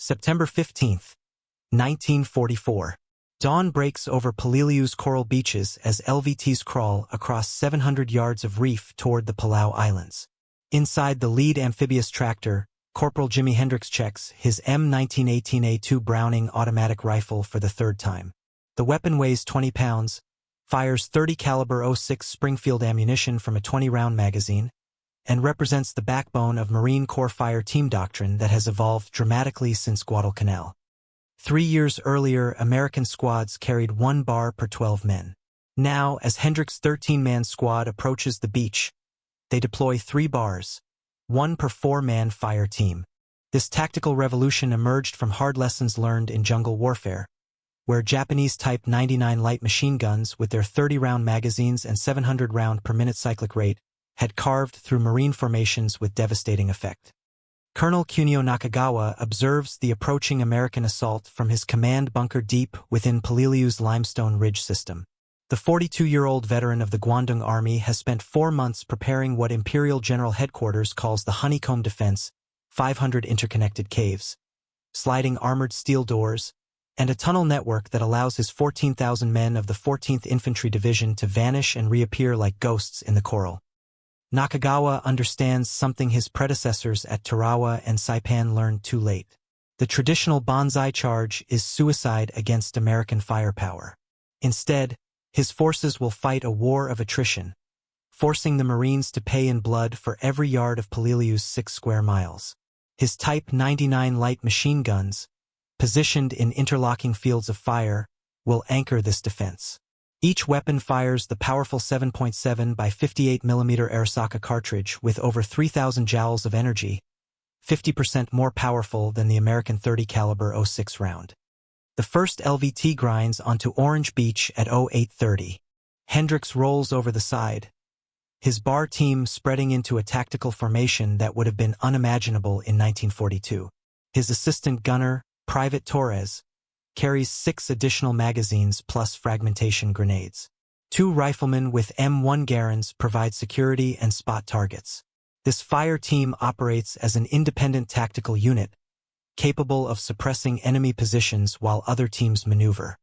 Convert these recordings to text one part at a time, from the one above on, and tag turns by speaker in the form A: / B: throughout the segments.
A: September 15th, 1944. Dawn breaks over Peleliu's coral beaches as LVTs crawl across 700 yards of reef toward the Palau Islands. Inside the lead amphibious tractor, Corporal Jimmy Hendricks checks his M1918A2 Browning automatic rifle for the third time. The weapon weighs 20 pounds, fires .30 caliber .06 Springfield ammunition from a 20-round magazine, and represents the backbone of Marine Corps fire team doctrine that has evolved dramatically since Guadalcanal. 3 years earlier, American squads carried 1 bar per 12 men. Now, as Hendricks' 13-man squad approaches the beach, they deploy 3 bars, 1 per 4-man fire team. This tactical revolution emerged from hard lessons learned in jungle warfare, where Japanese Type 99 light machine guns with their 30-round magazines and 700-round per minute cyclic rate had carved through marine formations with devastating effect. Colonel Kunio Nakagawa observes the approaching American assault from his command bunker deep within Peleliu's limestone ridge system. The 42-year-old veteran of the Guangdong Army has spent 4 months preparing what Imperial General Headquarters calls the honeycomb defense, 500 interconnected caves, sliding armored steel doors, and a tunnel network that allows his 14,000 men of the 14th Infantry Division to vanish and reappear like ghosts in the coral. Nakagawa understands something his predecessors at Tarawa and Saipan learned too late. The traditional banzai charge is suicide against American firepower. Instead, his forces will fight a war of attrition, forcing the Marines to pay in blood for every yard of Peleliu's 6 square miles. His Type 99 light machine guns, positioned in interlocking fields of fire, will anchor this defense. Each weapon fires the powerful 7.7 by 58 mm Arisaka cartridge with over 3,000 joules of energy, 50% more powerful than the American 30 caliber .06 round. The first LVT grinds onto Orange Beach at 08:30. Hendricks rolls over the side, his bar team spreading into a tactical formation that would have been unimaginable in 1942. His assistant gunner, Private Torres, carries 6 additional magazines plus fragmentation grenades. 2 riflemen with M1 Garens provide security and spot targets. This fire team operates as an independent tactical unit, capable of suppressing enemy positions while other teams maneuver.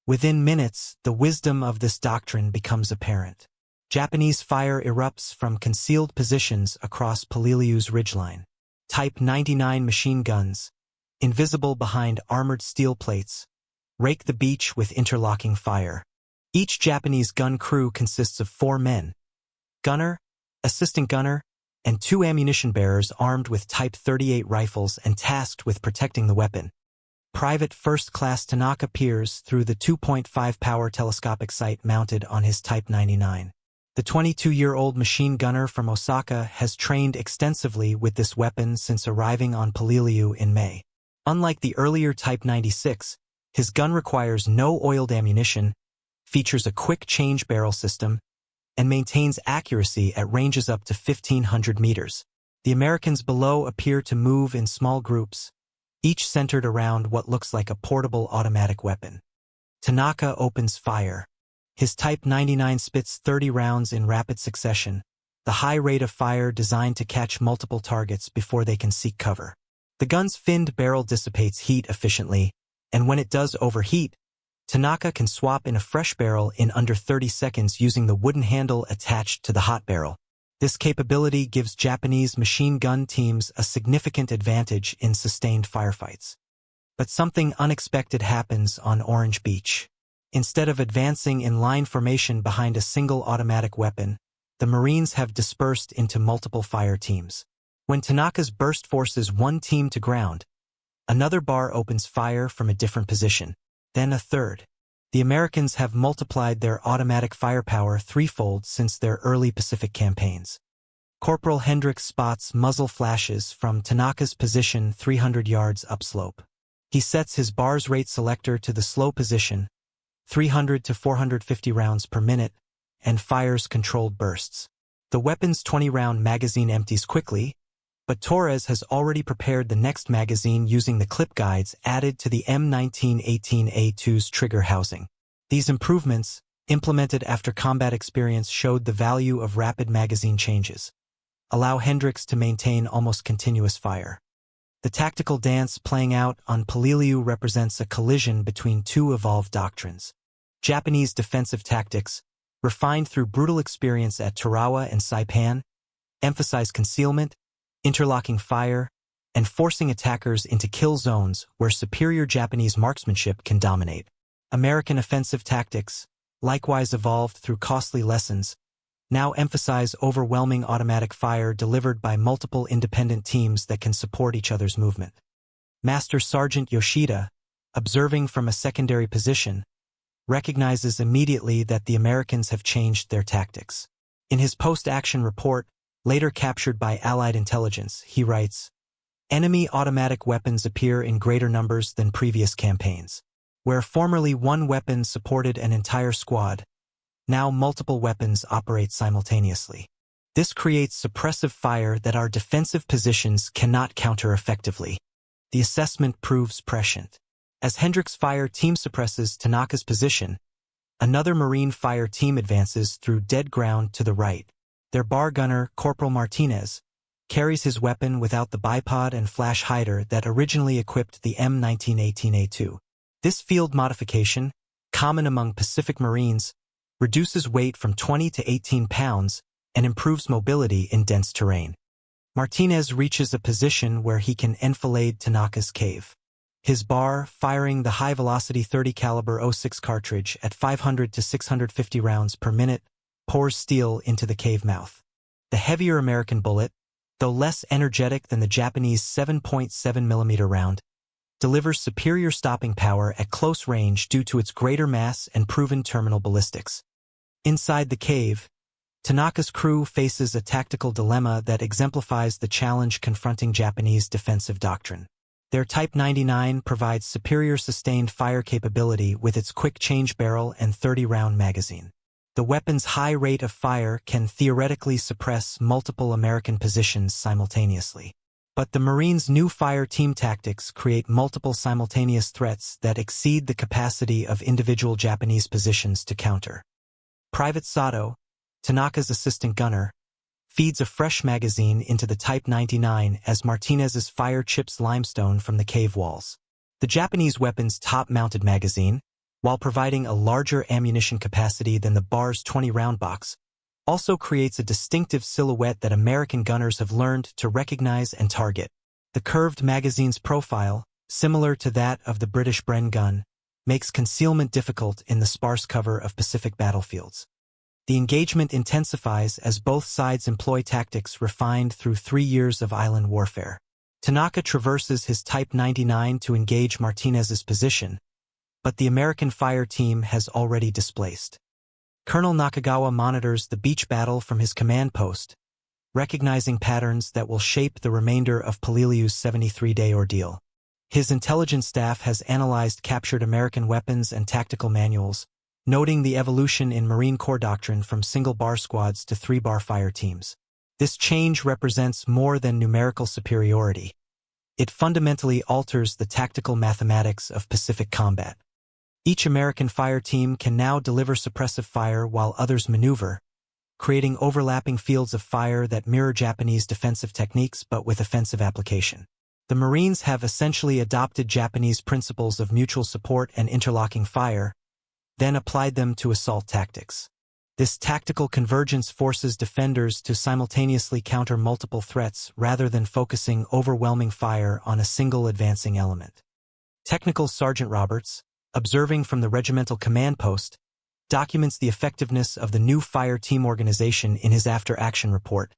A: Within minutes, the wisdom of this doctrine becomes apparent. Japanese fire erupts from concealed positions across Peleliu's ridgeline. Type 99 machine guns, invisible behind armored steel plates, rake the beach with interlocking fire. Each Japanese gun crew consists of 4 men: gunner, assistant gunner, and 2 ammunition bearers armed with Type 38 rifles and tasked with protecting the weapon. Private First Class Tanaka peers through the 2.5 power telescopic sight mounted on his Type 99. The 22-year-old machine gunner from Osaka has trained extensively with this weapon since arriving on Peleliu in May. Unlike the earlier Type 96, his gun requires no oiled ammunition, features a quick change barrel system, and maintains accuracy at ranges up to 1,500 meters. The Americans below appear to move in small groups, each centered around what looks like a portable automatic weapon. Tanaka opens fire. His Type 99 spits 30 rounds in rapid succession, the high rate of fire designed to catch multiple targets before they can seek cover. The gun's finned barrel dissipates heat efficiently, and when it does overheat, Tanaka can swap in a fresh barrel in under 30 seconds using the wooden handle attached to the hot barrel. This capability gives Japanese machine gun teams a significant advantage in sustained firefights. But something unexpected happens on Orange Beach. Instead of advancing in line formation behind a single automatic weapon, the Marines have dispersed into multiple fire teams. When Tanaka's burst forces 1 team to ground, another bar opens fire from a different position, then a third. The Americans have multiplied their automatic firepower threefold since their early Pacific campaigns. Corporal Hendricks spots muzzle flashes from Tanaka's position 300 yards upslope. He sets his bar's rate selector to the slow position, 300 to 450 rounds per minute, and fires controlled bursts. The weapon's 20-round magazine empties quickly, but Torres has already prepared the next magazine using the clip guides added to the M1918A2's trigger housing. These improvements, implemented after combat experience, showed the value of rapid magazine changes, allow Hendricks to maintain almost continuous fire. The tactical dance playing out on Peleliu represents a collision between two evolved doctrines. Japanese defensive tactics, refined through brutal experience at Tarawa and Saipan, emphasize concealment, interlocking fire, and forcing attackers into kill zones where superior Japanese marksmanship can dominate. American offensive tactics, likewise evolved through costly lessons, now emphasize overwhelming automatic fire delivered by multiple independent teams that can support each other's movement. Master Sergeant Yoshida, observing from a secondary position, recognizes immediately that the Americans have changed their tactics. In his post-action report, later captured by Allied intelligence, he writes, "Enemy automatic weapons appear in greater numbers than previous campaigns. Where formerly one weapon supported an entire squad, now multiple weapons operate simultaneously. This creates suppressive fire that our defensive positions cannot counter effectively." The assessment proves prescient. As Hendricks' fire team suppresses Tanaka's position, another Marine fire team advances through dead ground to the right. Their bar gunner, Corporal Martinez, carries his weapon without the bipod and flash hider that originally equipped the M1918A2. This field modification, common among Pacific Marines, reduces weight from 20 to 18 pounds and improves mobility in dense terrain. Martinez reaches a position where he can enfilade Tanaka's cave. His bar, firing the high-velocity 30 caliber .06 cartridge at 500 to 650 rounds per minute, pours steel into the cave mouth. The heavier American bullet, though less energetic than the Japanese 7.7mm round, delivers superior stopping power at close range due to its greater mass and proven terminal ballistics. Inside the cave, Tanaka's crew faces a tactical dilemma that exemplifies the challenge confronting Japanese defensive doctrine. Their Type 99 provides superior sustained fire capability with its quick change barrel and 30-round magazine. The weapon's high rate of fire can theoretically suppress multiple American positions simultaneously. But the Marines' new fire team tactics create multiple simultaneous threats that exceed the capacity of individual Japanese positions to counter. Private Sato, Tanaka's assistant gunner, feeds a fresh magazine into the Type 99 as Martinez's fire chips limestone from the cave walls. The Japanese weapon's top-mounted magazine, while providing a larger ammunition capacity than the bar's 20-round box, also creates a distinctive silhouette that American gunners have learned to recognize and target. The curved magazine's profile, similar to that of the British Bren gun, makes concealment difficult in the sparse cover of Pacific battlefields. The engagement intensifies as both sides employ tactics refined through 3 years of island warfare. Tanaka traverses his Type 99 to engage Martinez's position, but the American fire team has already displaced. Colonel Nakagawa monitors the beach battle from his command post, recognizing patterns that will shape the remainder of Peleliu's 73-day ordeal. His intelligence staff has analyzed captured American weapons and tactical manuals, noting the evolution in Marine Corps doctrine from single-bar squads to 3-bar fire teams. This change represents more than numerical superiority. It fundamentally alters the tactical mathematics of Pacific combat. Each American fire team can now deliver suppressive fire while others maneuver, creating overlapping fields of fire that mirror Japanese defensive techniques but with offensive application. The Marines have essentially adopted Japanese principles of mutual support and interlocking fire, then applied them to assault tactics. This tactical convergence forces defenders to simultaneously counter multiple threats rather than focusing overwhelming fire on a single advancing element. Technical Sergeant Roberts, observing from the regimental command post, documents the effectiveness of the new fire team organization in his after-action report.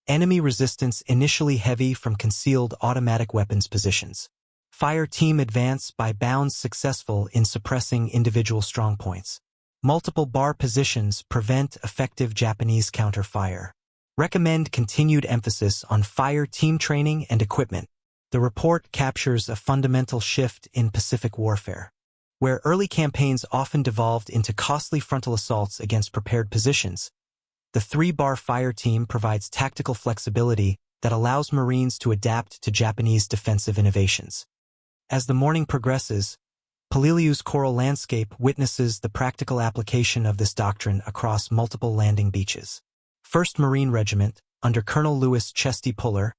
A: Enemy resistance initially heavy from concealed automatic weapons positions. Fire team advance by bounds successful in suppressing individual strongpoints. Multiple bar positions prevent effective Japanese counter-fire. Recommend continued emphasis on fire team training and equipment. The report captures a fundamental shift in Pacific warfare. Where early campaigns often devolved into costly frontal assaults against prepared positions, the 3-bar fire team provides tactical flexibility that allows Marines to adapt to Japanese defensive innovations. As the morning progresses, Peleliu's coral landscape witnesses the practical application of this doctrine across multiple landing beaches. 1st Marine Regiment, under Colonel Louis Chesty Puller,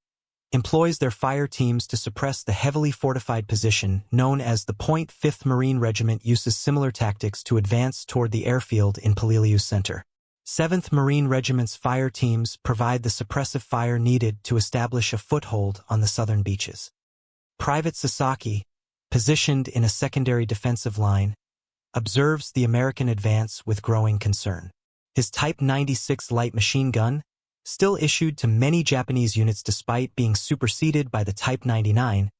A: employs their fire teams to suppress the heavily fortified position known as the Point 5th Marine Regiment uses similar tactics to advance toward the airfield in Peleliu Center. 7th Marine Regiment's fire teams provide the suppressive fire needed to establish a foothold on the southern beaches. Private Sasaki, positioned in a secondary defensive line, observes the American advance with growing concern. His Type 96 light machine gun, still issued to many Japanese units despite being superseded by the Type 99,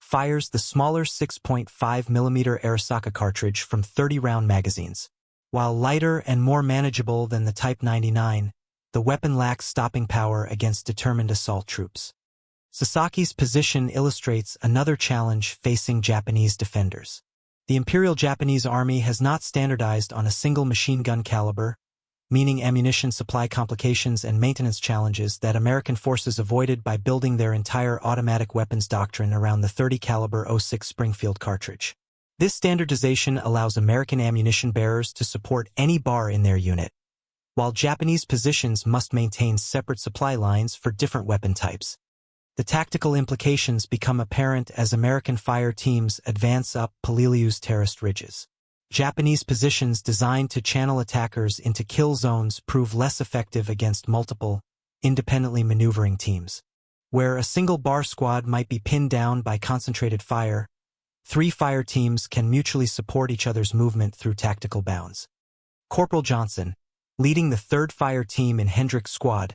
A: fires the smaller 6.5mm Arisaka cartridge from 30-round magazines. While lighter and more manageable than the Type 99, the weapon lacks stopping power against determined assault troops. Sasaki's position illustrates another challenge facing Japanese defenders. The Imperial Japanese Army has not standardized on a single machine gun caliber, meaning ammunition supply complications and maintenance challenges that American forces avoided by building their entire automatic weapons doctrine around the 30 caliber .06 Springfield cartridge. This standardization allows American ammunition bearers to support any bar in their unit, while Japanese positions must maintain separate supply lines for different weapon types. The tactical implications become apparent as American fire teams advance up Peleliu's terraced ridges. Japanese positions designed to channel attackers into kill zones prove less effective against multiple, independently maneuvering teams. Where a single bar squad might be pinned down by concentrated fire, 3 fire teams can mutually support each other's movement through tactical bounds. Corporal Johnson, leading the 3rd Fire Team in Hendricks' squad,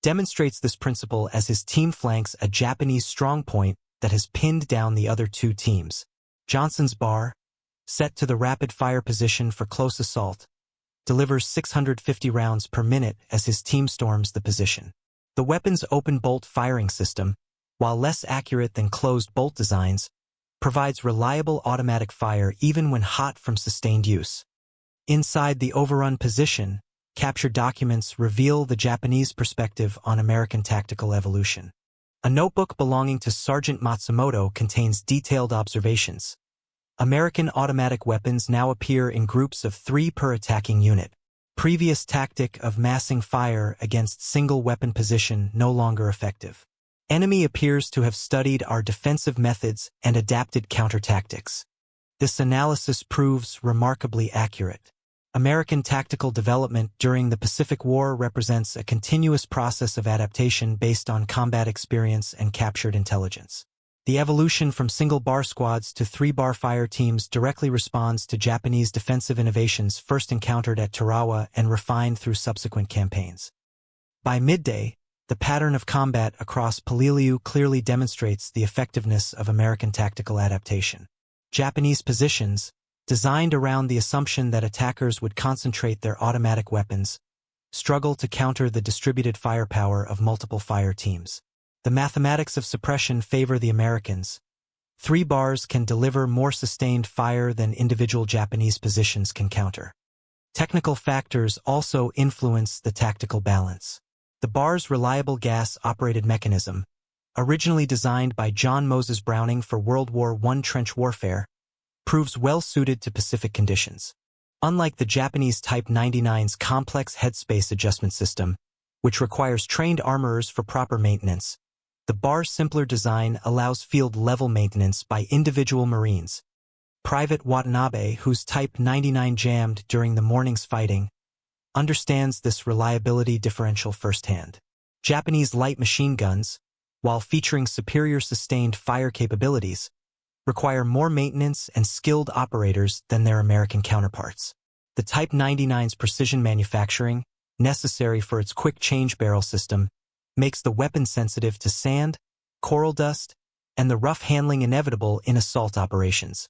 A: demonstrates this principle as his team flanks a Japanese strongpoint that has pinned down the other 2 teams. Johnson's bar, set to the rapid fire position for close assault, delivers 650 rounds per minute as his team storms the position. The weapon's open bolt firing system, while less accurate than closed bolt designs, provides reliable automatic fire even when hot from sustained use. Inside the overrun position, captured documents reveal the Japanese perspective on American tactical evolution. A notebook belonging to Sergeant Matsumoto contains detailed observations. American automatic weapons now appear in groups of 3 per attacking unit. Previous tactic of massing fire against single weapon position no longer effective. Enemy appears to have studied our defensive methods and adapted counter-tactics. This analysis proves remarkably accurate. American tactical development during the Pacific War represents a continuous process of adaptation based on combat experience and captured intelligence. The evolution from single-bar squads to 3-bar fire teams directly responds to Japanese defensive innovations first encountered at Tarawa and refined through subsequent campaigns. By midday, the pattern of combat across Peleliu clearly demonstrates the effectiveness of American tactical adaptation. Japanese positions, designed around the assumption that attackers would concentrate their automatic weapons, struggle to counter the distributed firepower of multiple fire teams. The mathematics of suppression favor the Americans. 3 bars can deliver more sustained fire than individual Japanese positions can counter. Technical factors also influence the tactical balance. The bar's reliable gas-operated mechanism, originally designed by John Moses Browning for World War I trench warfare, proves well-suited to Pacific conditions. Unlike the Japanese Type 99's complex headspace adjustment system, which requires trained armorers for proper maintenance, the bar's simpler design allows field-level maintenance by individual Marines. Private Watanabe, whose Type 99 jammed during the morning's fighting, understands this reliability differential firsthand. Japanese light machine guns, while featuring superior sustained fire capabilities, require more maintenance and skilled operators than their American counterparts. The Type 99's precision manufacturing, necessary for its quick change barrel system, makes the weapon sensitive to sand, coral dust, and the rough handling inevitable in assault operations.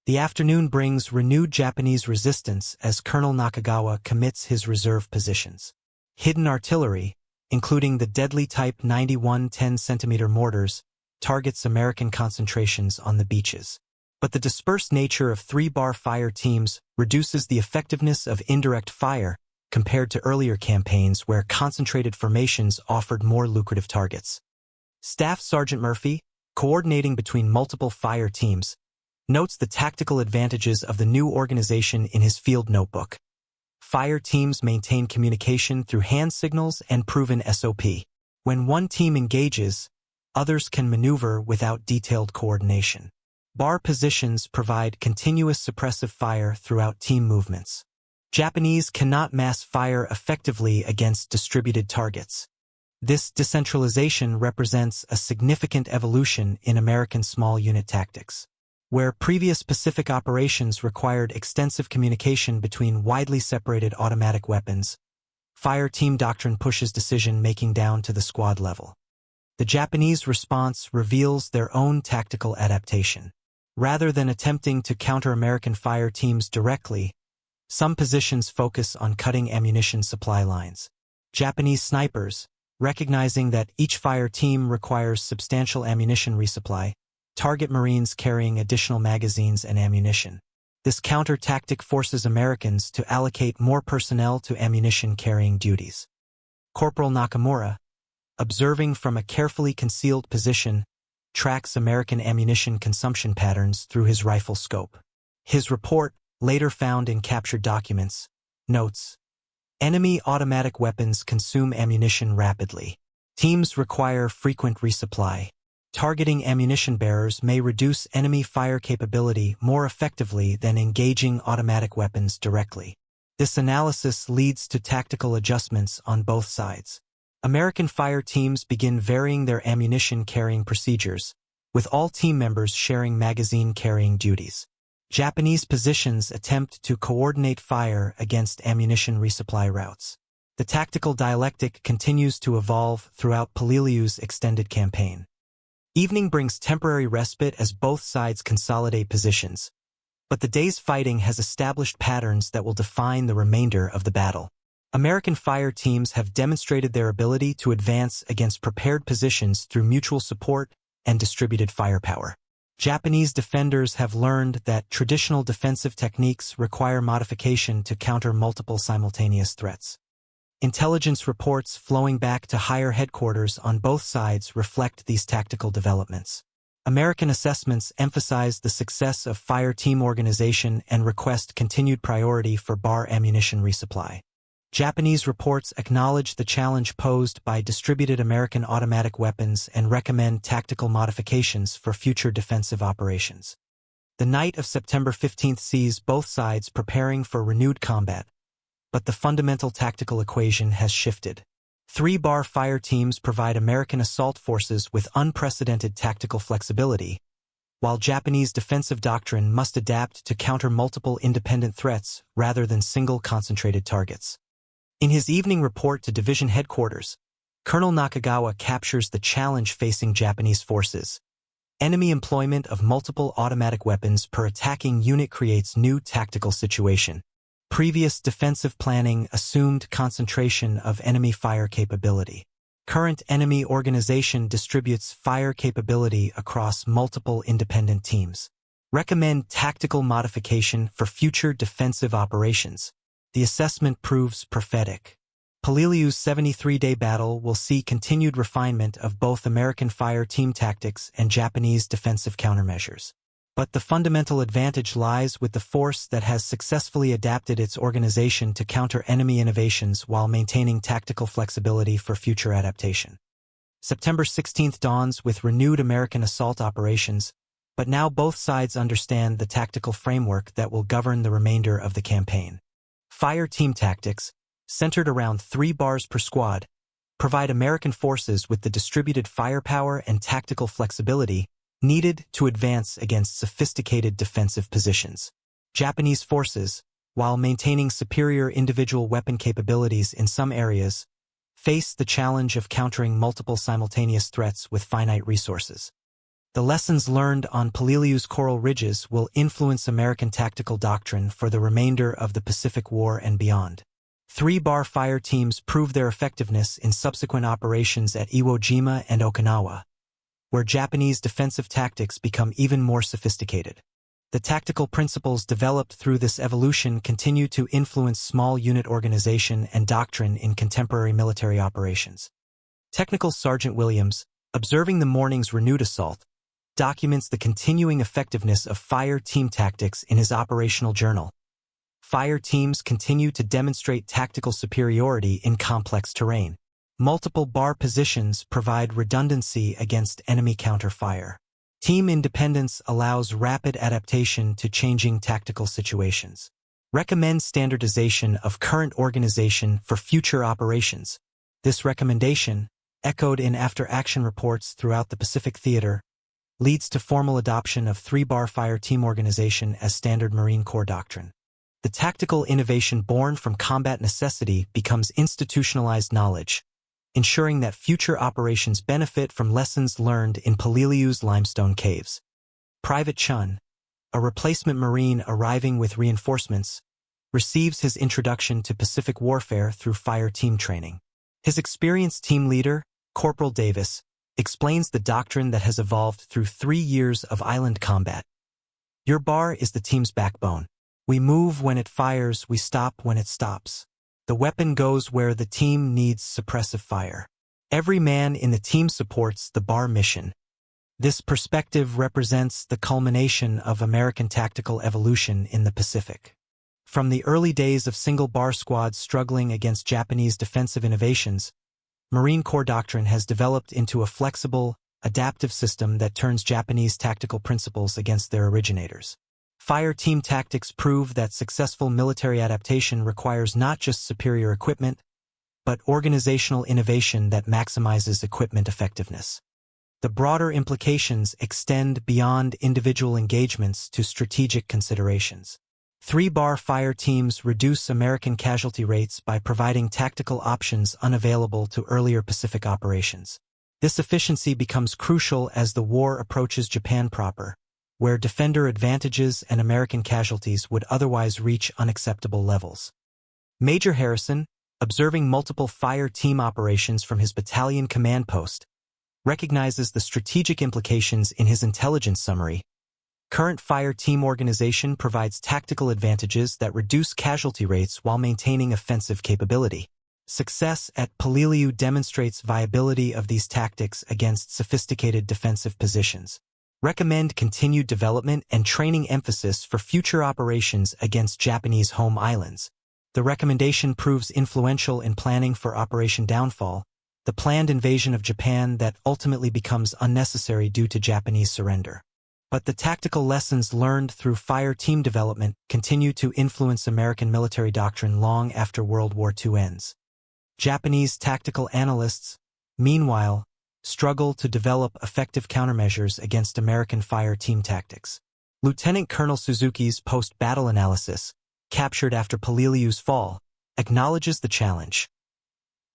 A: The afternoon brings renewed Japanese resistance as Colonel Nakagawa commits his reserve positions. Hidden artillery, including the deadly Type 91 10-centimeter mortars, targets American concentrations on the beaches. But the dispersed nature of 3-bar fire teams reduces the effectiveness of indirect fire compared to earlier campaigns where concentrated formations offered more lucrative targets. Staff Sergeant Murphy, coordinating between multiple fire teams, notes the tactical advantages of the new organization in his field notebook. Fire teams maintain communication through hand signals and proven SOP. When one team engages, others can maneuver without detailed coordination. Bar positions provide continuous suppressive fire throughout team movements. Japanese cannot mass fire effectively against distributed targets. This decentralization represents a significant evolution in American small unit tactics. Where previous Pacific operations required extensive communication between widely separated automatic weapons, fire team doctrine pushes decision-making down to the squad level. The Japanese response reveals their own tactical adaptation. Rather than attempting to counter American fire teams directly, some positions focus on cutting ammunition supply lines. Japanese snipers, recognizing that each fire team requires substantial ammunition resupply, target Marines carrying additional magazines and ammunition. This counter-tactic forces Americans to allocate more personnel to ammunition-carrying duties. Corporal Nakamura, observing from a carefully concealed position, tracks American ammunition consumption patterns through his rifle scope. His report, later found in captured documents, notes, enemy automatic weapons consume ammunition rapidly. Teams require frequent resupply. Targeting ammunition bearers may reduce enemy fire capability more effectively than engaging automatic weapons directly. This analysis leads to tactical adjustments on both sides. American fire teams begin varying their ammunition-carrying procedures, with all team members sharing magazine-carrying duties. Japanese positions attempt to coordinate fire against ammunition resupply routes. The tactical dialectic continues to evolve throughout Peleliu's extended campaign. Evening brings temporary respite as both sides consolidate positions, but the day's fighting has established patterns that will define the remainder of the battle. American fire teams have demonstrated their ability to advance against prepared positions through mutual support and distributed firepower. Japanese defenders have learned that traditional defensive techniques require modification to counter multiple simultaneous threats. Intelligence reports flowing back to higher headquarters on both sides reflect these tactical developments. American assessments emphasize the success of fire team organization and request continued priority for bar ammunition resupply. Japanese reports acknowledge the challenge posed by distributed American automatic weapons and recommend tactical modifications for future defensive operations. The night of September 15th sees both sides preparing for renewed combat, but the fundamental tactical equation has shifted. 3-bar fire teams provide American assault forces with unprecedented tactical flexibility, while Japanese defensive doctrine must adapt to counter multiple independent threats rather than single concentrated targets. In his evening report to division headquarters, Colonel Nakagawa captures the challenge facing Japanese forces. Enemy employment of multiple automatic weapons per attacking unit creates new tactical situation. Previous defensive planning assumed concentration of enemy fire capability. Current enemy organization distributes fire capability across multiple independent teams. Recommend tactical modification for future defensive operations. The assessment proves prophetic. Peleliu's 73-day battle will see continued refinement of both American fire team tactics and Japanese defensive countermeasures. But the fundamental advantage lies with the force that has successfully adapted its organization to counter enemy innovations while maintaining tactical flexibility for future adaptation. September 16th dawns with renewed American assault operations, but now both sides understand the tactical framework that will govern the remainder of the campaign. Fire team tactics, centered around 3 bars per squad, provide American forces with the distributed firepower and tactical flexibility needed to advance against sophisticated defensive positions. Japanese forces, while maintaining superior individual weapon capabilities in some areas, face the challenge of countering multiple simultaneous threats with finite resources. The lessons learned on Peleliu's coral ridges will influence American tactical doctrine for the remainder of the Pacific War and beyond. 3-bar fire teams prove their effectiveness in subsequent operations at Iwo Jima and Okinawa, where Japanese defensive tactics become even more sophisticated. The tactical principles developed through this evolution continue to influence small unit organization and doctrine in contemporary military operations. Technical Sergeant Williams, observing the morning's renewed assault, documents the continuing effectiveness of fire team tactics in his operational journal. Fire teams continue to demonstrate tactical superiority in complex terrain. Multiple bar positions provide redundancy against enemy counter-fire. Team independence allows rapid adaptation to changing tactical situations. Recommend standardization of current organization for future operations. This recommendation, echoed in after-action reports throughout the Pacific Theater, leads to formal adoption of 3-bar fire team organization as standard Marine Corps doctrine. The tactical innovation born from combat necessity becomes institutionalized knowledge, ensuring that future operations benefit from lessons learned in Peleliu's limestone caves. Private Chun, a replacement Marine arriving with reinforcements, receives his introduction to Pacific warfare through fire team training. His experienced team leader, Corporal Davis, explains the doctrine that has evolved through 3 years of island combat. Your bar is the team's backbone. We move when it fires, we stop when it stops. The weapon goes where the team needs suppressive fire. Every man in the team supports the bar mission. This perspective represents the culmination of American tactical evolution in the Pacific. From the early days of single-bar squads struggling against Japanese defensive innovations, Marine Corps doctrine has developed into a flexible, adaptive system that turns Japanese tactical principles against their originators. Fire team tactics prove that successful military adaptation requires not just superior equipment, but organizational innovation that maximizes equipment effectiveness. The broader implications extend beyond individual engagements to strategic considerations. 3-bar fire teams reduce American casualty rates by providing tactical options unavailable to earlier Pacific operations. This efficiency becomes crucial as the war approaches Japan proper, where defender advantages and American casualties would otherwise reach unacceptable levels. Major Harrison, observing multiple fire team operations from his battalion command post, recognizes the strategic implications in his intelligence summary. Current fire team organization provides tactical advantages that reduce casualty rates while maintaining offensive capability. Success at Peleliu demonstrates viability of these tactics against sophisticated defensive positions. Recommend continued development and training emphasis for future operations against Japanese home islands. The recommendation proves influential in planning for Operation Downfall, the planned invasion of Japan that ultimately becomes unnecessary due to Japanese surrender. But the tactical lessons learned through fire team development continue to influence American military doctrine long after World War II ends. Japanese tactical analysts, meanwhile, struggle to develop effective countermeasures against American fire team tactics. Lieutenant Colonel Suzuki's post-battle analysis, captured after Peleliu's fall, acknowledges the challenge.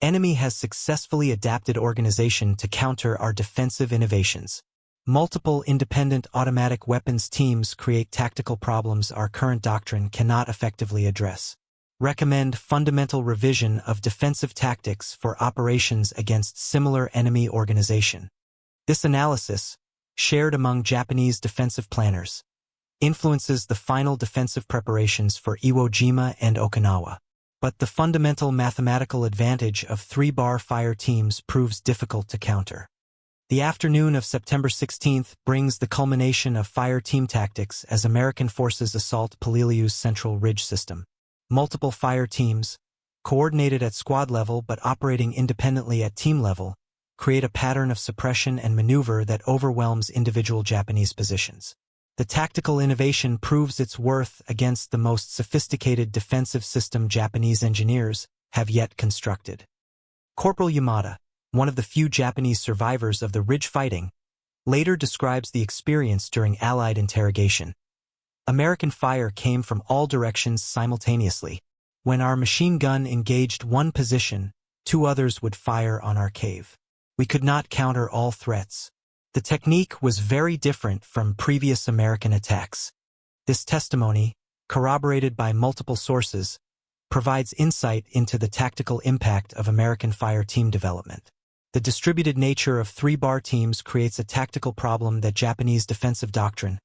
A: Enemy has successfully adapted organization to counter our defensive innovations. Multiple independent automatic weapons teams create tactical problems our current doctrine cannot effectively address. Recommend fundamental revision of defensive tactics for operations against similar enemy organization. This analysis, shared among Japanese defensive planners, influences the final defensive preparations for Iwo Jima and Okinawa. But the fundamental mathematical advantage of 3-bar fire teams proves difficult to counter. The afternoon of September 16th brings the culmination of fire team tactics as American forces assault Peleliu's Central Ridge system. Multiple fire teams, coordinated at squad level but operating independently at team level, create a pattern of suppression and maneuver that overwhelms individual Japanese positions. The tactical innovation proves its worth against the most sophisticated defensive system Japanese engineers have yet constructed. Corporal Yamada, one of the few Japanese survivors of the Ridge fighting, later describes the experience during Allied interrogation. American fire came from all directions simultaneously. When our machine gun engaged one position, 2 others would fire on our cave. We could not counter all threats. The technique was very different from previous American attacks. This testimony, corroborated by multiple sources, provides insight into the tactical impact of American fire team development. The distributed nature of 3-bar teams creates a tactical problem that Japanese defensive doctrine,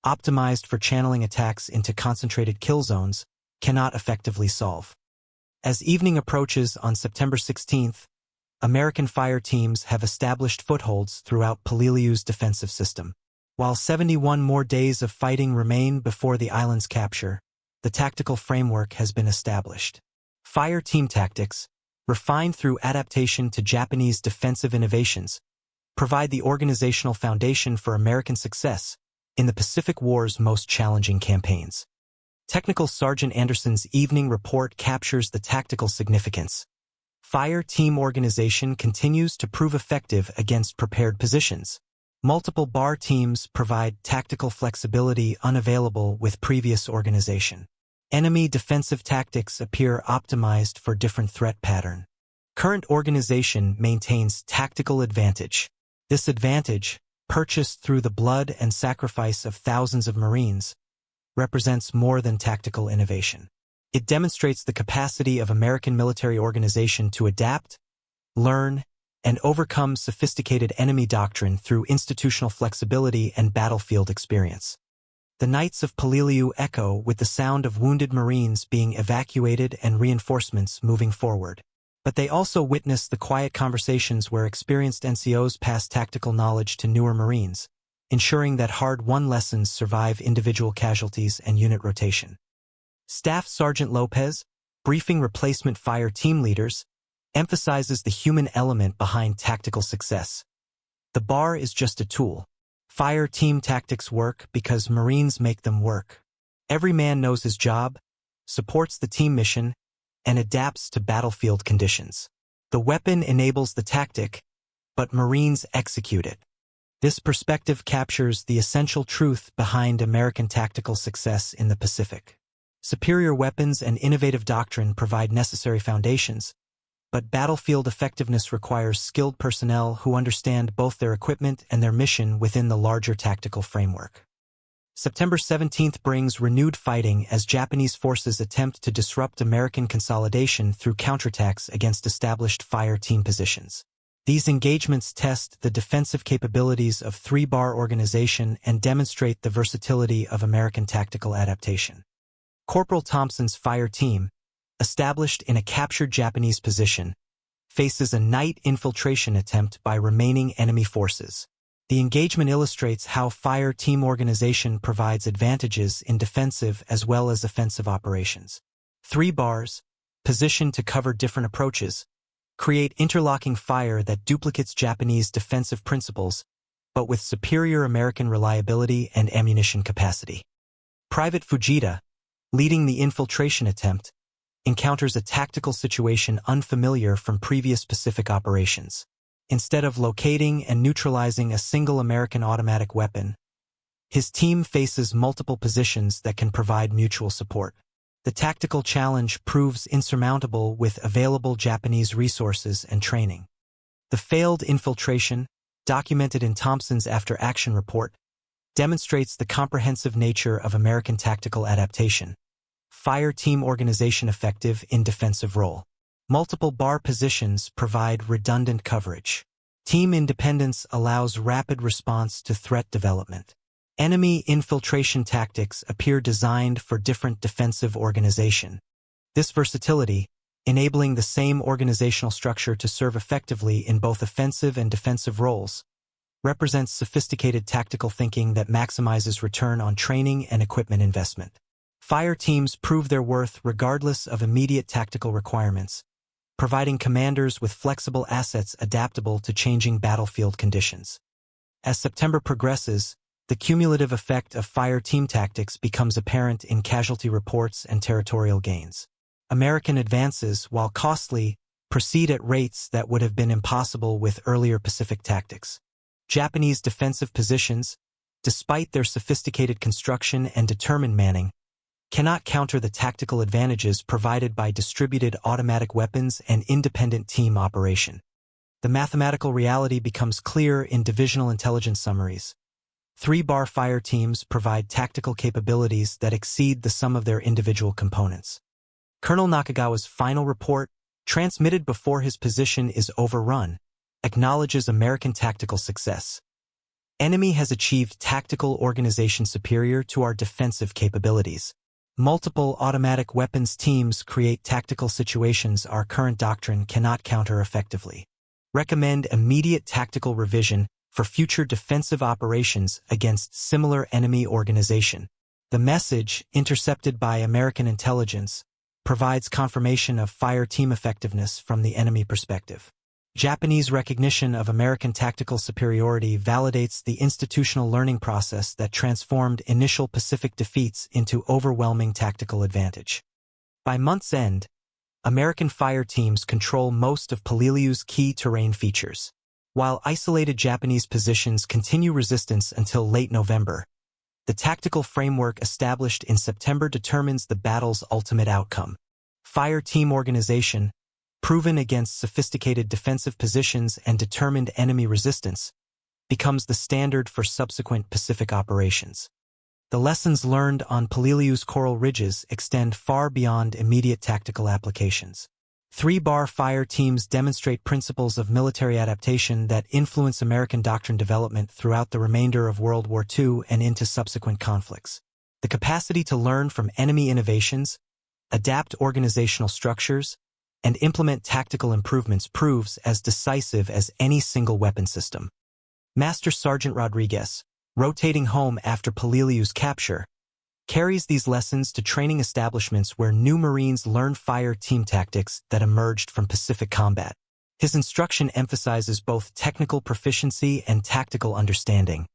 A: optimized for channeling attacks into concentrated kill zones, cannot effectively solve. As evening approaches on September 16th, American fire teams have established footholds throughout Peleliu's defensive system. While 71 more days of fighting remain before the island's capture, the tactical framework has been established. Fire team tactics, refined through adaptation to Japanese defensive innovations, provide the organizational foundation for American success in the Pacific War's most challenging campaigns. Technical Sergeant Anderson's evening report captures the tactical significance. Fire team organization continues to prove effective against prepared positions. Multiple bar teams provide tactical flexibility unavailable with previous organization. Enemy defensive tactics appear optimized for different threat pattern. Current organization maintains tactical advantage. This advantage, purchased through the blood and sacrifice of thousands of Marines, represents more than tactical innovation. It demonstrates the capacity of American military organization to adapt, learn, and overcome sophisticated enemy doctrine through institutional flexibility and battlefield experience. The nights of Peleliu echo with the sound of wounded Marines being evacuated and reinforcements moving forward. But they also witness the quiet conversations where experienced NCOs pass tactical knowledge to newer Marines, ensuring that hard-won lessons survive individual casualties and unit rotation. Staff Sergeant Lopez, briefing replacement fire team leaders, emphasizes the human element behind tactical success. The bar is just a tool. Fire team tactics work because Marines make them work. Every man knows his job, supports the team mission, and adapts to battlefield conditions. The weapon enables the tactic, but Marines execute it. This perspective captures the essential truth behind American tactical success in the Pacific. Superior weapons and innovative doctrine provide necessary foundations, but battlefield effectiveness requires skilled personnel who understand both their equipment and their mission within the larger tactical framework. September 17th brings renewed fighting as Japanese forces attempt to disrupt American consolidation through counterattacks against established fire team positions. These engagements test the defensive capabilities of three-bar organization and demonstrate the versatility of American tactical adaptation. Corporal Thompson's fire team, established in a captured Japanese position, faces a night infiltration attempt by remaining enemy forces. The engagement illustrates how fire team organization provides advantages in defensive as well as offensive operations. Three bars, positioned to cover different approaches, create interlocking fire that duplicates Japanese defensive principles, but with superior American reliability and ammunition capacity. Private Fujita, leading the infiltration attempt, encounters a tactical situation unfamiliar from previous Pacific operations. Instead of locating and neutralizing a single American automatic weapon, his team faces multiple positions that can provide mutual support. The tactical challenge proves insurmountable with available Japanese resources and training. The failed infiltration, documented in Thompson's after-action report, demonstrates the comprehensive nature of American tactical adaptation. Fire team organization effective in defensive role. Multiple bar positions provide redundant coverage. Team independence allows rapid response to threat development. Enemy infiltration tactics appear designed for different defensive organization. This versatility, enabling the same organizational structure to serve effectively in both offensive and defensive roles, represents sophisticated tactical thinking that maximizes return on training and equipment investment. Fire teams prove their worth regardless of immediate tactical requirements, providing commanders with flexible assets adaptable to changing battlefield conditions. As September progresses, the cumulative effect of fire team tactics becomes apparent in casualty reports and territorial gains. American advances, while costly, proceed at rates that would have been impossible with earlier Pacific tactics. Japanese defensive positions, despite their sophisticated construction and determined manning, cannot counter the tactical advantages provided by distributed automatic weapons and independent team operation. The mathematical reality becomes clear in divisional intelligence summaries. Three-bar fire teams provide tactical capabilities that exceed the sum of their individual components. Colonel Nakagawa's final report, transmitted before his position is overrun, acknowledges American tactical success. Enemy has achieved tactical organization superior to our defensive capabilities. Multiple automatic weapons teams create tactical situations our current doctrine cannot counter effectively. Recommend immediate tactical revision for future defensive operations against similar enemy organization. The message, intercepted by American intelligence, provides confirmation of fire team effectiveness from the enemy perspective. Japanese recognition of American tactical superiority validates the institutional learning process that transformed initial Pacific defeats into overwhelming tactical advantage. By month's end, American fire teams control most of Peleliu's key terrain features. While isolated Japanese positions continue resistance until late November, the tactical framework established in September determines the battle's ultimate outcome. Fire team organization, proven against sophisticated defensive positions and determined enemy resistance, becomes the standard for subsequent Pacific operations. The lessons learned on Peleliu's coral ridges extend far beyond immediate tactical applications. 3-bar fire teams demonstrate principles of military adaptation that influence American doctrine development throughout the remainder of World War II and into subsequent conflicts. The capacity to learn from enemy innovations, adapt organizational structures, and implement tactical improvements proves as decisive as any single weapon system. Master Sergeant Rodriguez, rotating home after Peleliu's capture, carries these lessons to training establishments where new Marines learn fire team tactics that emerged from Pacific combat. His instruction emphasizes both technical proficiency and tactical understanding.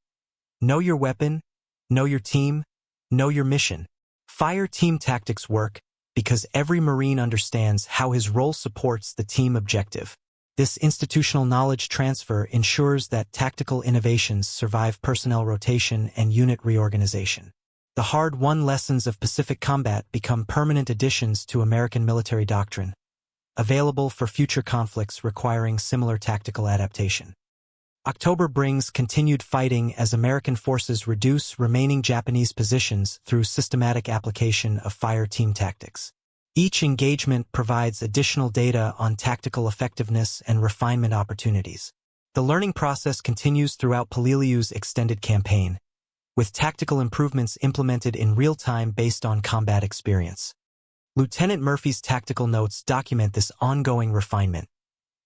A: Know your weapon, know your team, know your mission. Fire team tactics work because every Marine understands how his role supports the team objective. This institutional knowledge transfer ensures that tactical innovations survive personnel rotation and unit reorganization. The hard-won lessons of Pacific combat become permanent additions to American military doctrine, available for future conflicts requiring similar tactical adaptation. October brings continued fighting as American forces reduce remaining Japanese positions through systematic application of fire team tactics. Each engagement provides additional data on tactical effectiveness and refinement opportunities. The learning process continues throughout Peleliu's extended campaign, with tactical improvements implemented in real time based on combat experience. Lieutenant Murphy's tactical notes document this ongoing refinement.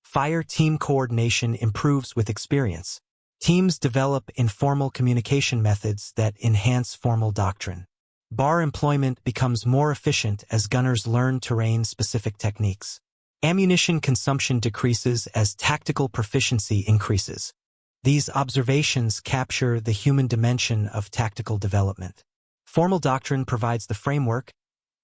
A: Fire team coordination improves with experience. Teams develop informal communication methods that enhance formal doctrine. Bar employment becomes more efficient as gunners learn terrain-specific techniques. Ammunition consumption decreases as tactical proficiency increases. These observations capture the human dimension of tactical development. Formal doctrine provides the framework,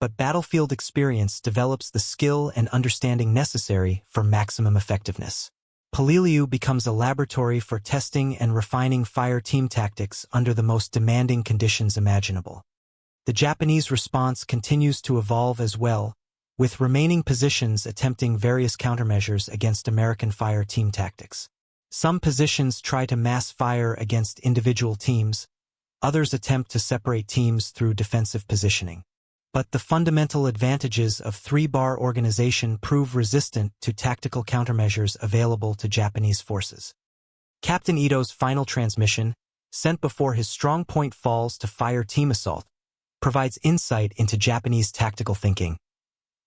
A: but battlefield experience develops the skill and understanding necessary for maximum effectiveness. Peleliu becomes a laboratory for testing and refining fire team tactics under the most demanding conditions imaginable. The Japanese response continues to evolve as well, with remaining positions attempting various countermeasures against American fire team tactics. Some positions try to mass fire against individual teams, others attempt to separate teams through defensive positioning. But the fundamental advantages of 3-bar organization prove resistant to tactical countermeasures available to Japanese forces. Captain Ito's final transmission, sent before his strong point falls to fire team assault, provides insight into Japanese tactical thinking.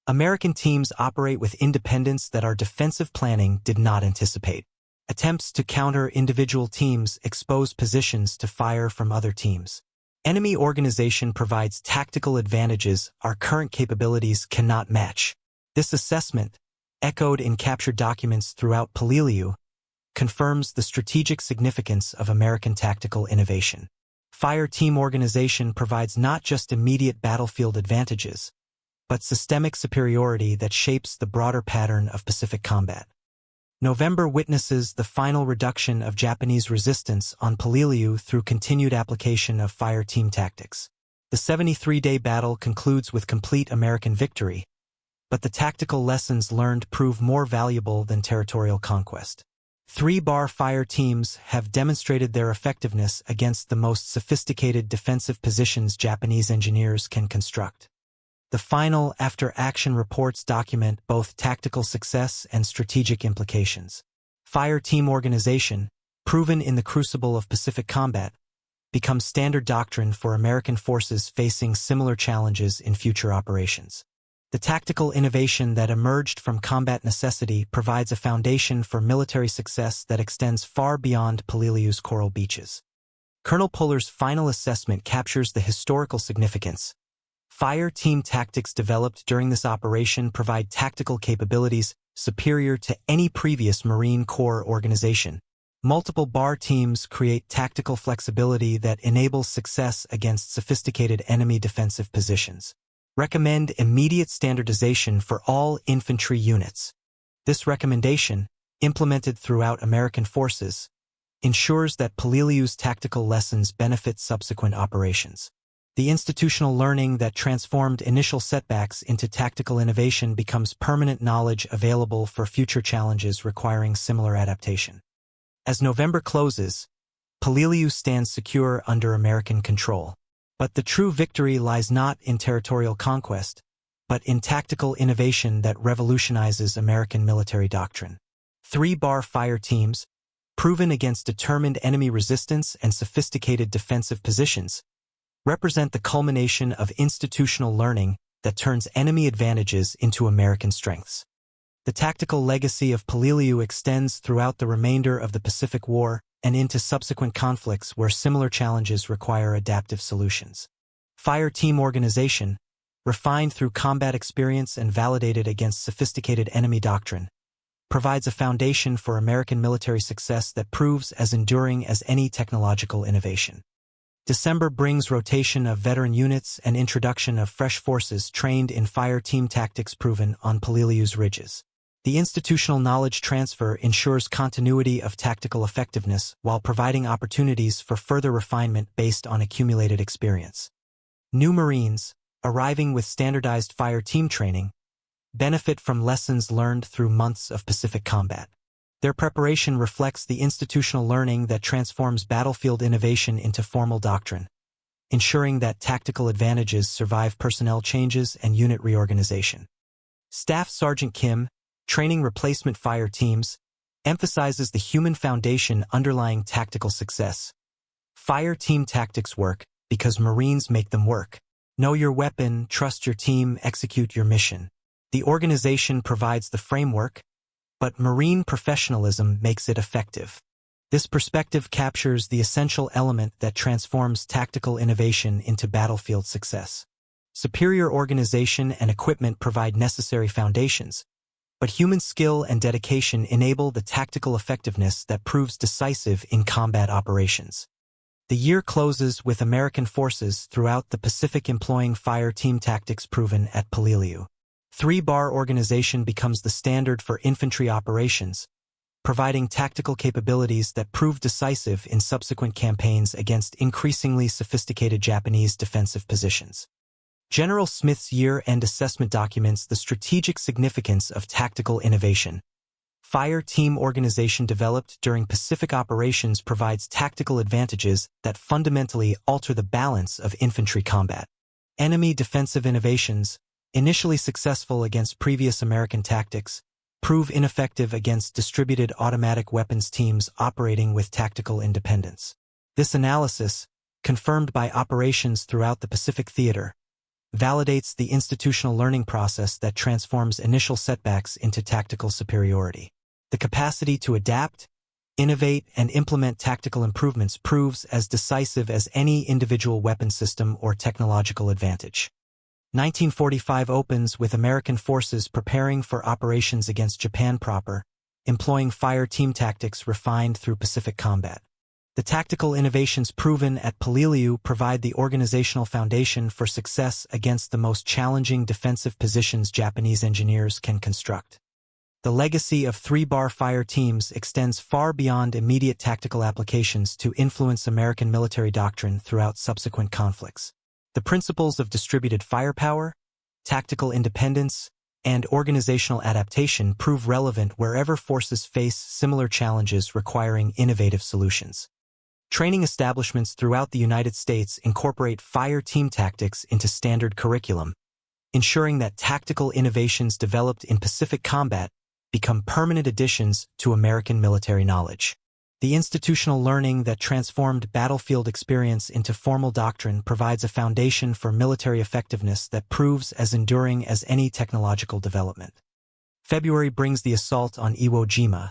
A: American teams operate with independence that our defensive planning did not anticipate. Attempts to counter individual teams expose positions to fire from other teams. Enemy organization provides tactical advantages our current capabilities cannot match. This assessment, echoed in captured documents throughout Peleliu, confirms the strategic significance of American tactical innovation. Fire team organization provides not just immediate battlefield advantages, but systemic superiority that shapes the broader pattern of Pacific combat. November witnesses the final reduction of Japanese resistance on Peleliu through continued application of fire team tactics. The 73-day battle concludes with complete American victory, but the tactical lessons learned prove more valuable than territorial conquest. 3-bar fire teams have demonstrated their effectiveness against the most sophisticated defensive positions Japanese engineers can construct. The final after-action reports document both tactical success and strategic implications. Fire team organization, proven in the crucible of Pacific combat, becomes standard doctrine for American forces facing similar challenges in future operations. The tactical innovation that emerged from combat necessity provides a foundation for military success that extends far beyond Peleliu's coral beaches. Colonel Puller's final assessment captures the historical significance. Fire team tactics developed during this operation provide tactical capabilities superior to any previous Marine Corps organization. Multiple bar teams create tactical flexibility that enables success against sophisticated enemy defensive positions. Recommend immediate standardization for all infantry units. This recommendation, implemented throughout American forces, ensures that Peleliu's tactical lessons benefit subsequent operations. The institutional learning that transformed initial setbacks into tactical innovation becomes permanent knowledge available for future challenges requiring similar adaptation. As November closes, Peleliu stands secure under American control. But the true victory lies not in territorial conquest, but in tactical innovation that revolutionizes American military doctrine. 3-bar fire teams, proven against determined enemy resistance and sophisticated defensive positions, represent the culmination of institutional learning that turns enemy advantages into American strengths. The tactical legacy of Peleliu extends throughout the remainder of the Pacific War and into subsequent conflicts where similar challenges require adaptive solutions. Fire team organization, refined through combat experience and validated against sophisticated enemy doctrine, provides a foundation for American military success that proves as enduring as any technological innovation. December brings rotation of veteran units and introduction of fresh forces trained in fire team tactics proven on Peleliu's ridges. The institutional knowledge transfer ensures continuity of tactical effectiveness while providing opportunities for further refinement based on accumulated experience. New Marines, arriving with standardized fire team training, benefit from lessons learned through months of Pacific combat. Their preparation reflects the institutional learning that transforms battlefield innovation into formal doctrine, ensuring that tactical advantages survive personnel changes and unit reorganization. Staff Sergeant Kim, training replacement fire teams, emphasizes the human foundation underlying tactical success. Fire team tactics work because Marines make them work. Know your weapon, trust your team, execute your mission. The organization provides the framework, but Marine professionalism makes it effective. This perspective captures the essential element that transforms tactical innovation into battlefield success. Superior organization and equipment provide necessary foundations, but human skill and dedication enable the tactical effectiveness that proves decisive in combat operations. The year closes with American forces throughout the Pacific employing fire team tactics proven at Peleliu. 3-bar organization becomes the standard for infantry operations, providing tactical capabilities that prove decisive in subsequent campaigns against increasingly sophisticated Japanese defensive positions. General Smith's year-end assessment documents the strategic significance of tactical innovation. Fire team organization developed during Pacific operations provides tactical advantages that fundamentally alter the balance of infantry combat. Enemy defensive innovations, initially successful against previous American tactics, prove ineffective against distributed automatic weapons teams operating with tactical independence. This analysis, confirmed by operations throughout the Pacific theater, validates the institutional learning process that transforms initial setbacks into tactical superiority. The capacity to adapt, innovate, and implement tactical improvements proves as decisive as any individual weapon system or technological advantage. 1945 opens with American forces preparing for operations against Japan proper, employing fire team tactics refined through Pacific combat. The tactical innovations proven at Peleliu provide the organizational foundation for success against the most challenging defensive positions Japanese engineers can construct. The legacy of 3-bar fire teams extends far beyond immediate tactical applications to influence American military doctrine throughout subsequent conflicts. The principles of distributed firepower, tactical independence, and organizational adaptation prove relevant wherever forces face similar challenges requiring innovative solutions. Training establishments throughout the United States incorporate fire team tactics into standard curriculum, ensuring that tactical innovations developed in Pacific combat become permanent additions to American military knowledge. The institutional learning that transformed battlefield experience into formal doctrine provides a foundation for military effectiveness that proves as enduring as any technological development. February brings the assault on Iwo Jima,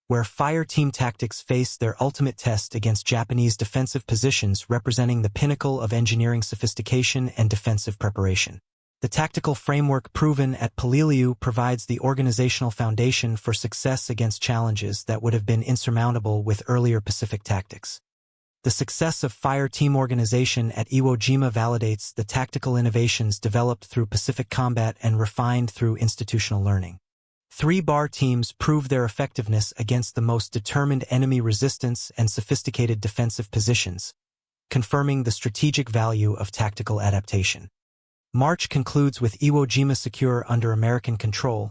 A: where fire team tactics faced their ultimate test against Japanese defensive positions representing the pinnacle of engineering sophistication and defensive preparation. The tactical framework proven at Peleliu provides the organizational foundation for success against challenges that would have been insurmountable with earlier Pacific tactics. The success of fire team organization at Iwo Jima validates the tactical innovations developed through Pacific combat and refined through institutional learning. 3-bar teams prove their effectiveness against the most determined enemy resistance and sophisticated defensive positions, confirming the strategic value of tactical adaptation. March concludes with Iwo Jima secure under American control,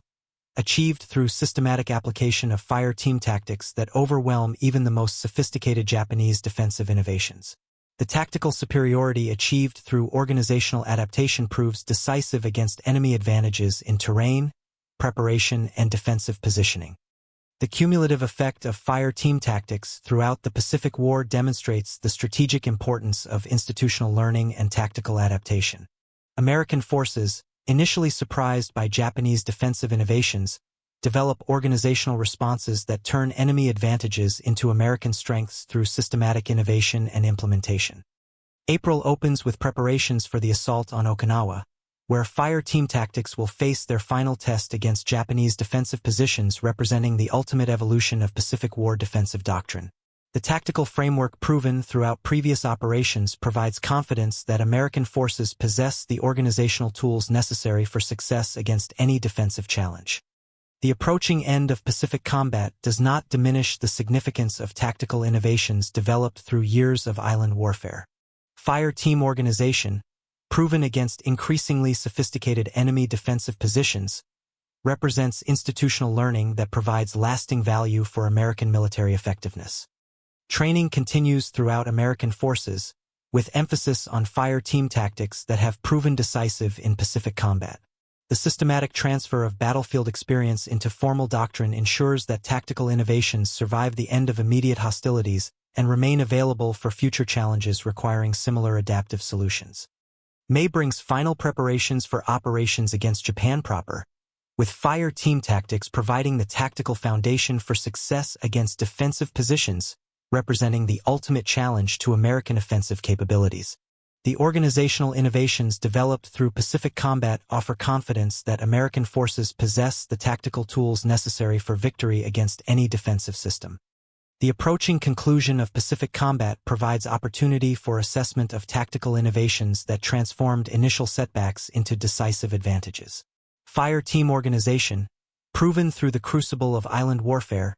A: achieved through systematic application of fire team tactics that overwhelm even the most sophisticated Japanese defensive innovations. The tactical superiority achieved through organizational adaptation proves decisive against enemy advantages in terrain, preparation, and defensive positioning. The cumulative effect of fire team tactics throughout the Pacific War demonstrates the strategic importance of institutional learning and tactical adaptation. American forces, initially surprised by Japanese defensive innovations, develop organizational responses that turn enemy advantages into American strengths through systematic innovation and implementation. April opens with preparations for the assault on Okinawa, where fire team tactics will face their final test against Japanese defensive positions representing the ultimate evolution of Pacific War defensive doctrine. The tactical framework proven throughout previous operations provides confidence that American forces possess the organizational tools necessary for success against any defensive challenge. The approaching end of Pacific combat does not diminish the significance of tactical innovations developed through years of island warfare. Fire team organization, proven against increasingly sophisticated enemy defensive positions, represents institutional learning that provides lasting value for American military effectiveness. Training continues throughout American forces, with emphasis on fire team tactics that have proven decisive in Pacific combat. The systematic transfer of battlefield experience into formal doctrine ensures that tactical innovations survive the end of immediate hostilities and remain available for future challenges requiring similar adaptive solutions. May brings final preparations for operations against Japan proper, with fire team tactics providing the tactical foundation for success against defensive positions, representing the ultimate challenge to American offensive capabilities. The organizational innovations developed through Pacific combat offer confidence that American forces possess the tactical tools necessary for victory against any defensive system. The approaching conclusion of Pacific combat provides opportunity for assessment of tactical innovations that transformed initial setbacks into decisive advantages. Fire team organization, proven through the crucible of island warfare,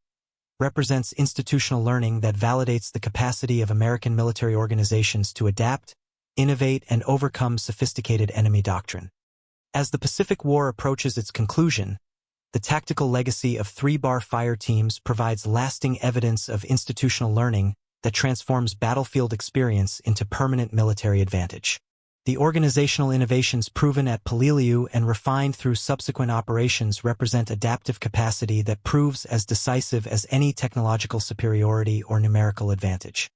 A: represents institutional learning that validates the capacity of American military organizations to adapt, innovate, and overcome sophisticated enemy doctrine. As the Pacific War approaches its conclusion, the tactical legacy of 3-bar fire teams provides lasting evidence of institutional learning that transforms battlefield experience into permanent military advantage. The organizational innovations proven at Peleliu and refined through subsequent operations represent adaptive capacity that proves as decisive as any technological superiority or numerical advantage.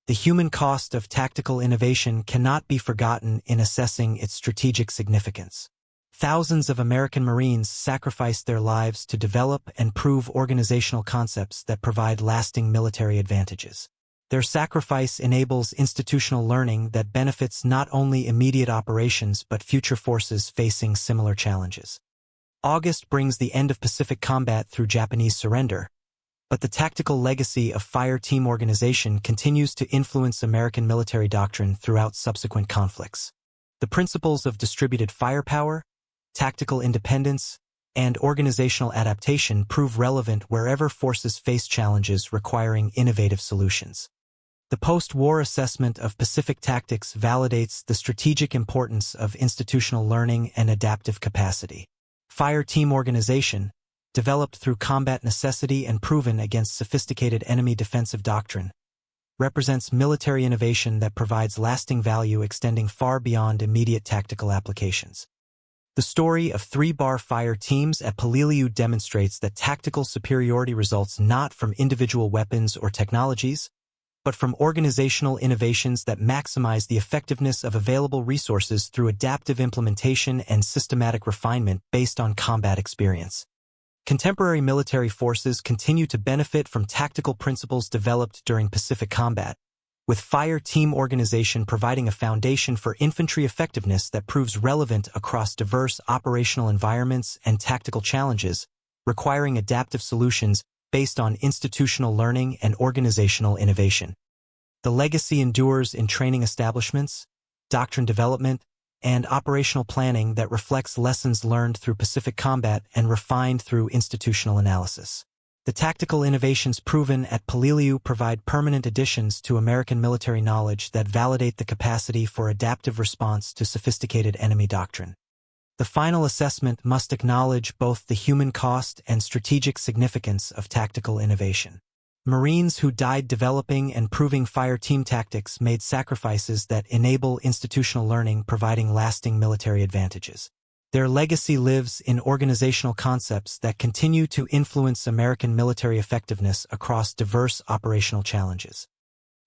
A: The human cost of tactical innovation cannot be forgotten in assessing its strategic significance. Thousands of American Marines sacrificed their lives to develop and prove organizational concepts that provide lasting military advantages. Their sacrifice enables institutional learning that benefits not only immediate operations but future forces facing similar challenges. August brings the end of Pacific combat through Japanese surrender, but the tactical legacy of fire team organization continues to influence American military doctrine throughout subsequent conflicts. The principles of distributed firepower, tactical independence, and organizational adaptation prove relevant wherever forces face challenges requiring innovative solutions. The post-war assessment of Pacific tactics validates the strategic importance of institutional learning and adaptive capacity. Fire team organization, developed through combat necessity and proven against sophisticated enemy defensive doctrine, represents military innovation that provides lasting value extending far beyond immediate tactical applications. The story of 3-bar fire teams at Peleliu demonstrates that tactical superiority results not from individual weapons or technologies, but from organizational innovations that maximize the effectiveness of available resources through adaptive implementation and systematic refinement based on combat experience. Contemporary military forces continue to benefit from tactical principles developed during Pacific combat, with fire team organization providing a foundation for infantry effectiveness that proves relevant across diverse operational environments and tactical challenges, requiring adaptive solutions based on institutional learning and organizational innovation. The legacy endures in training establishments, doctrine development, and operational planning that reflects lessons learned through Pacific combat and refined through institutional analysis. The tactical innovations proven at Peleliu provide permanent additions to American military knowledge that validate the capacity for adaptive response to sophisticated enemy doctrine. The final assessment must acknowledge both the human cost and strategic significance of tactical innovation. Marines who died developing and proving fire team tactics made sacrifices that enable institutional learning, providing lasting military advantages. Their legacy lives in organizational concepts that continue to influence American military effectiveness across diverse operational challenges.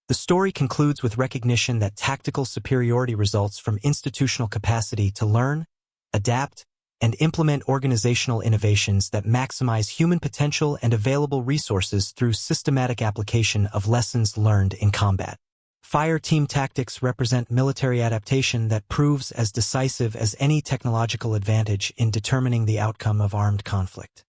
A: The story concludes with recognition that tactical superiority results from institutional capacity to learn, adapt, and implement organizational innovations that maximize human potential and available resources through systematic application of lessons learned in combat. Fire team tactics represent military adaptation that proves as decisive as any technological advantage in determining the outcome of armed conflict.